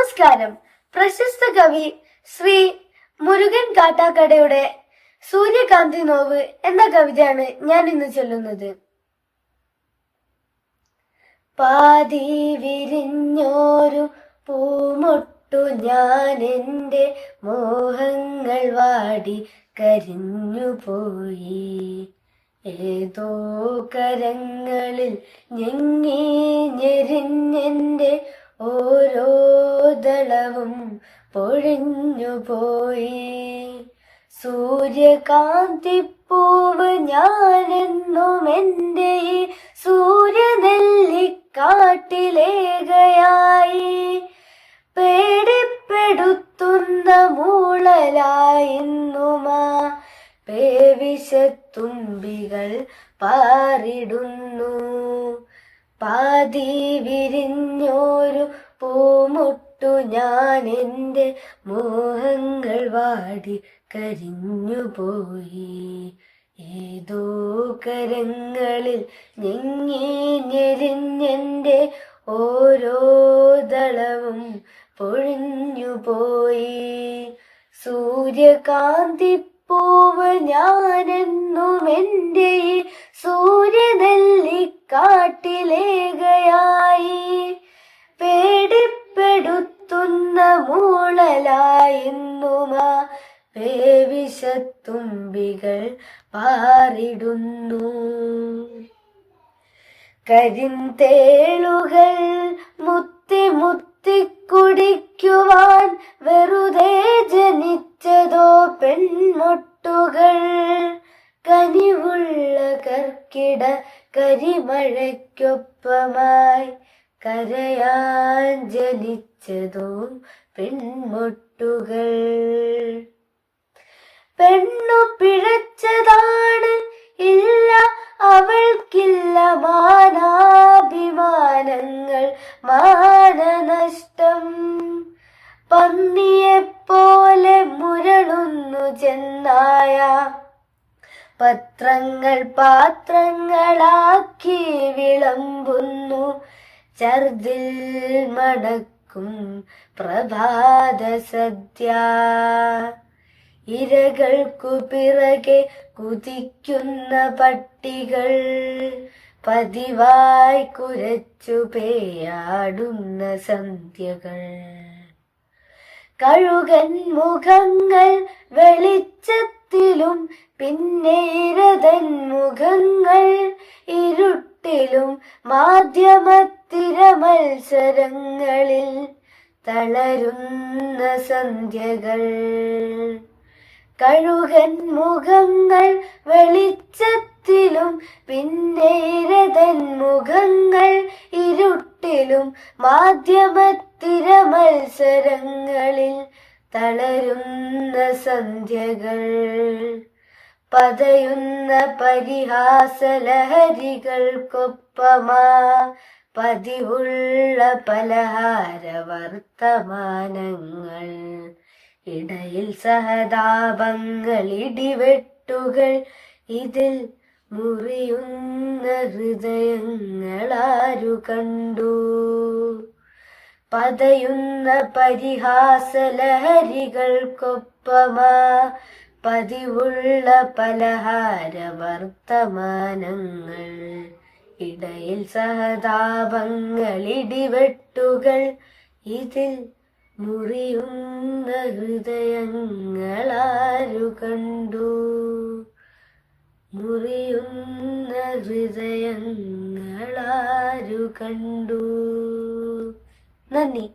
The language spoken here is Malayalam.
നമസ്കാരം. പ്രശസ്ത കവി ശ്രീ മുരുകൻ കാട്ടാക്കടയുടെ സൂര്യകാന്തി നോവ് എന്ന കവിതയാണ് ഞാൻ ഇന്ന് ചൊല്ലുന്നത്. പാതി വിരിഞ്ഞോരു പൂമൊട്ടു ഞാൻ എൻ്റെ മോഹങ്ങൾ വാടി കരിഞ്ഞുപോയി. ഏതോ കരങ്ങളിൽ ഞെങ്ങി ഞെരിഞ്ഞെൻ്റെ ഓരോ ദളവും പൊഴിഞ്ഞുപോയി. സൂര്യകാന്തിപ്പൂവ് ഞാനെന്നും എൻ്റെ ഈ സൂര്യനെല്ലിക്കാട്ടിലേകയായി. പേടിപ്പെടുത്തുന്ന മൂളലായിന്നുമാ പേവിഷത്തുമ്പികൾ പാറിടുന്നു. പാതി വിരിഞ്ഞോരു പൂമുട്ടു ഞാൻ എൻ്റെ മോഹങ്ങൾ വാടി കരിഞ്ഞുപോയി. ഏതോ കരങ്ങളിൽ ഞെങ്ങി ഞെരിഞ്ഞെൻ്റെ ഓരോ ദളവും പൊഴിഞ്ഞുപോയി. സൂര്യകാന്തിപ്പൂവ് ഞാനെന്നും എൻ്റെ ഈ സൂര്യനെല്ലിക്കാട്ടിലേകയായി. പേടിപ്പെടുത്തുന്ന മൂളലായിന്നുമാ പേവിഷത്തുമ്പികൾ പാറിടുന്നു. കരിന്തേളുകൾ മുത്തി മുത്തി കുടിക്കുവാൻ വെറുതെ ജനിച്ചതോ പെൺമൊട്ടുകൾ. കനിവുള്ള കർക്കിട കരിമഴയ്ക്കൊപ്പമായി കരയാൻ ജനിച്ചതോ പെൺമൊട്ടുകൾ. പെണ്ണു പിഴച്ചതാണ്, ഇല്ല അവൾക്കില്ല മാനാഭിമാനങ്ങൾ, മാനനഷ്ടം. പന്നിയെപ്പോലെ മുരളുന്നു ചെന്നായ, പത്രങ്ങൾ പാത്രങ്ങളാക്കി വിളമ്പുന്നു. ഛർദിൽ മണക്കും പ്രഭാത സദ്യ. ഇരകൾക്കു പിറകെ കുതിക്കുന്ന പട്ടികൾ, പതിവായി കുരച്ചു പേയാടുന്ന സന്ധ്യകൾ. കഴുകൻ മുഖങ്ങൾ വെളിച്ചത്തിലും പിന്നെ ഇരതൻ മുഖങ്ങൾ ഇരുട്ടിലും. മാധ്യമത്തിര മത്സരങ്ങളിൽ തളരുന്ന സന്ധ്യകൾ. കഴുകൻ മുഖങ്ങൾ വെളിച്ചത്തിലും പിന്നെ ഇരതൻ മുഖങ്ങൾ ഇരുട്ടിലും. മാധ്യമത്തിര മത്സരങ്ങളിൽ തളരുന്ന സന്ധ്യകൾ. പതയുന്ന പരിഹാസലഹരികൾക്കൊപ്പമാ പതിവുള്ള പലഹാര വർത്തമാനങ്ങൾ. ഇടയിൽ സഹതാപങ്ങൾ, ഇടിവെട്ടുകൾ. ഇതിൽ മുറിയുന്ന ഹൃദയങ്ങളാരു കണ്ടു. പതയുന്ന പരിഹാസലഹരികൾക്കൊപ്പമാ പതിവുള്ള പലഹാര വർത്തമാനങ്ങൾ. ഇടയിൽ സഹതാപങ്ങൾ, ഇടിവെട്ടുകൾ. ഇതിൽ മുറിയുന്ന ഹൃദയങ്ങളാരു കണ്ടു. മുറിയുന്ന ഹൃദയങ്ങളാരു കണ്ടു. നന്ദി.